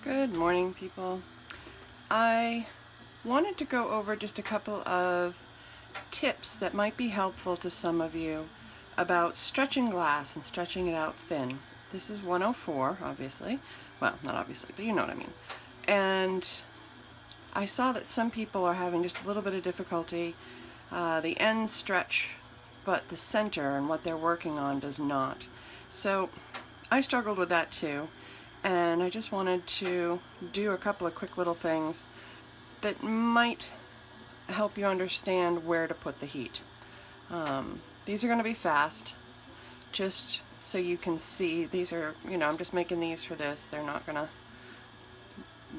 Good morning, people. I wanted to go over just a couple of tips that might be helpful to some of you about stretching glass and stretching it out thin. This is 104, obviously. Well, not obviously, but you know what I mean. And I saw that some people are having just a little bit of difficulty. The ends stretch, but the center and what they're working on does not. So I struggled with that too. And I just wanted to do a couple of quick little things that might help you understand where to put the heat. These are going to be fast, just so you can see. These are, I'm just making these for this. They're not going to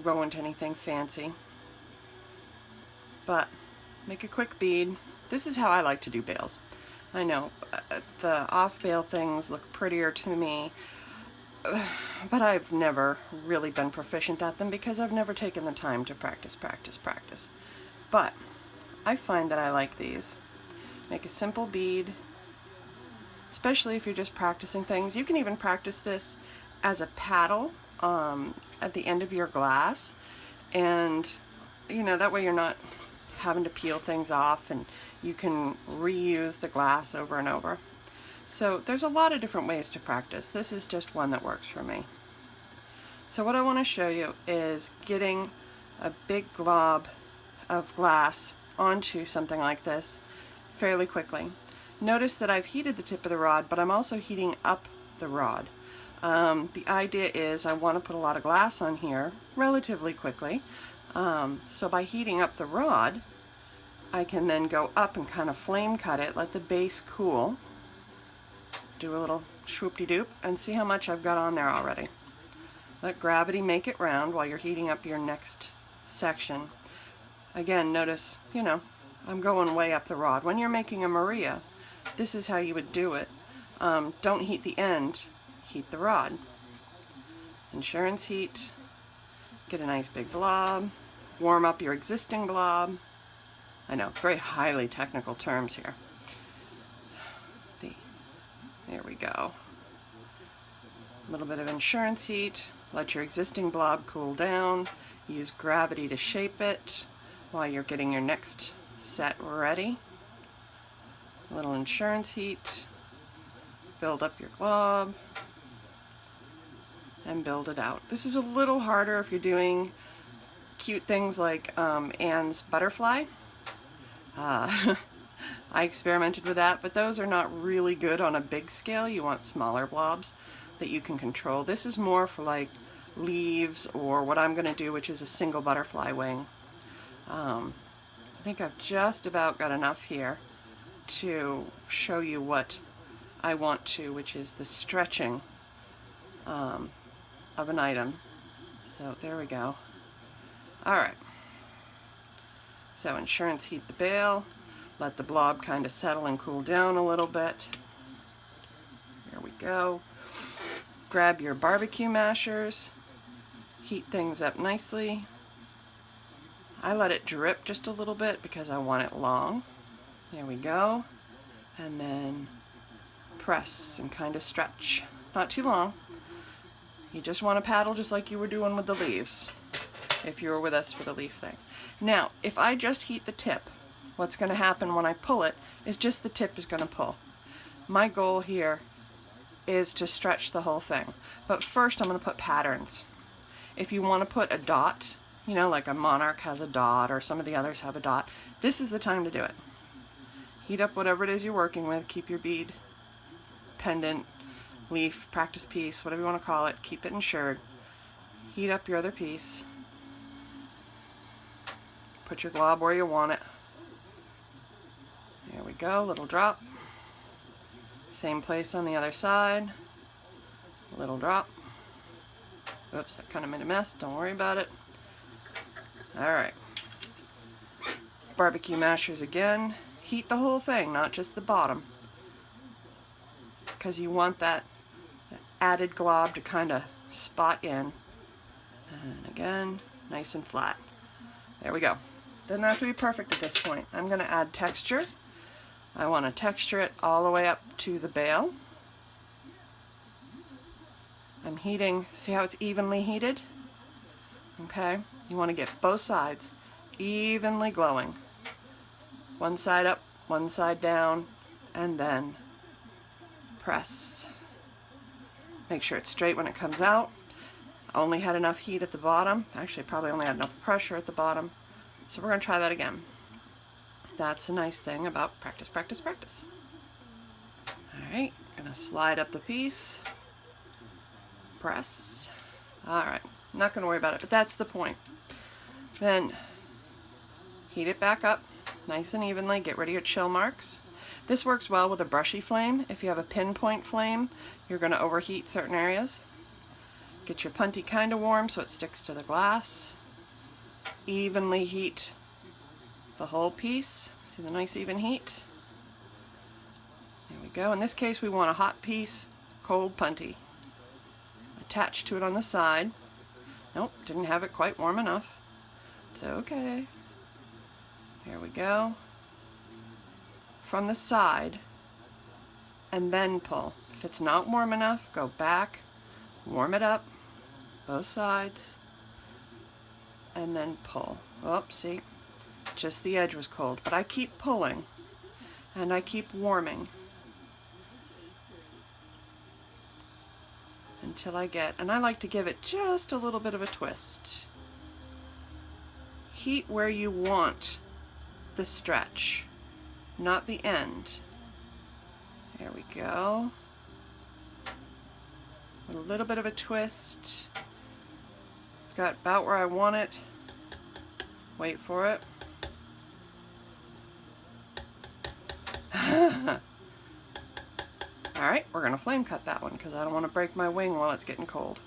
go into anything fancy. But make a quick bead. This is how I like to do bails. I know the off bail things look prettier to me, but I've never really been proficient at them because I've never taken the time to practice. But I find that I like these. Make a simple bead, especially if you're just practicing things. You can even practice this as a paddle at the end of your glass, and that way you're not having to peel things off, and you can reuse the glass over and over. So there's a lot of different ways to practice. This is just one that works for me. So what I want to show you is getting a big glob of glass onto something like this fairly quickly. Notice that I've heated the tip of the rod, but I'm also heating up the rod. The idea is I want to put a lot of glass on here relatively quickly. So by heating up the rod, I can then go up and kind of flame cut it, let the base cool, do a little swoop-de-doop, and see how much I've got on there already. Let gravity make it round while you're heating up your next section. Again, notice, I'm going way up the rod. When you're making a Maria, this is how you would do it. Don't heat the end, heat the rod. Insurance heat, get a nice big blob, warm up your existing blob. I know, very highly technical terms here. There we go. A little bit of insurance heat. Let your existing blob cool down. Use gravity to shape it while you're getting your next set ready. A little insurance heat. Build up your glob and build it out. This is a little harder if you're doing cute things like Anne's butterfly. I experimented with that, but those are not really good on a big scale. You want smaller blobs that you can control. This is more for like leaves or what I'm going to do, which is a single butterfly wing. I think I've just about got enough here to show you what I want to, which is the stretching of an item. So there we go. Alright. So insurance heat the bail. Let the blob kind of settle and cool down a little bit. There we go. Grab your barbecue mashers. Heat things up nicely. I let it drip just a little bit because I want it long. There we go. And then press and kind of stretch. Not too long. You just want to paddle just like you were doing with the leaves, if you were with us for the leaf thing. Now, if I just heat the tip, what's going to happen when I pull it is just the tip is going to pull. My goal here is to stretch the whole thing. But first I'm going to put patterns. If you want to put a dot, like a monarch has a dot or some of the others have a dot, this is the time to do it. Heat up whatever it is you're working with. Keep your bead, pendant, leaf, practice piece, whatever you want to call it. Keep it insured. Heat up your other piece. Put your glob where you want it. There we go, little drop. Same place on the other side. Little drop. Oops, that kind of made a mess. Don't worry about it. Alright. Barbecue mashers again. Heat the whole thing, not just the bottom, because you want that added glob to kind of spot in. And again, nice and flat. There we go. Doesn't have to be perfect at this point. I'm going to add texture. I want to texture it all the way up to the bail. I'm heating, see how it's evenly heated? Okay? You want to get both sides evenly glowing. One side up, one side down, and then press. Make sure it's straight when it comes out. I only had enough heat at the bottom. Actually, probably only had enough pressure at the bottom. So we're going to try that again. That's a nice thing about practice, practice, practice. Alright, going to slide up the piece. Press. Alright, not going to worry about it, but that's the point. Then heat it back up nice and evenly. Get rid of your chill marks. This works well with a brushy flame. If you have a pinpoint flame, you're going to overheat certain areas. Get your punty kind of warm so it sticks to the glass. Evenly heat the whole piece. See the nice even heat? There we go. In this case, we want a hot piece, cold punty. Attached to it on the side. Nope, didn't have it quite warm enough. It's okay. Here we go. From the side, and then pull. If it's not warm enough, go back, warm it up, both sides, and then pull. Oh, see, just the edge was cold, but I keep pulling, and I keep warming until I get, and I like to give it just a little bit of a twist. Heat where you want the stretch, not the end. There we go. A little bit of a twist. It's got about where I want it. Wait for it. Alright, we're going to flame cut that one because I don't want to break my wing while it's getting cold.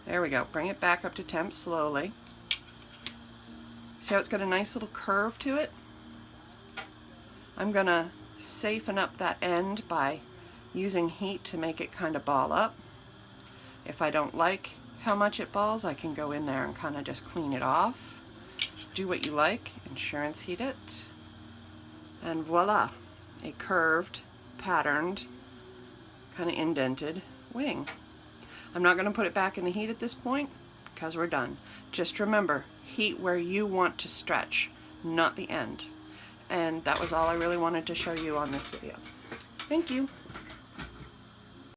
There we go. Bring it back up to temp slowly. See how it's got a nice little curve to it? I'm going to safeten up that end by using heat to make it kind of ball up. If I don't like how much it balls, I can go in there and kind of just clean it off. Do what you like, insurance heat it, and voila, a curved, patterned, kind of indented wing. I'm not going to put it back in the heat at this point because we're done. Just remember, heat where you want to stretch, not the end. And that was all I really wanted to show you on this video. Thank you.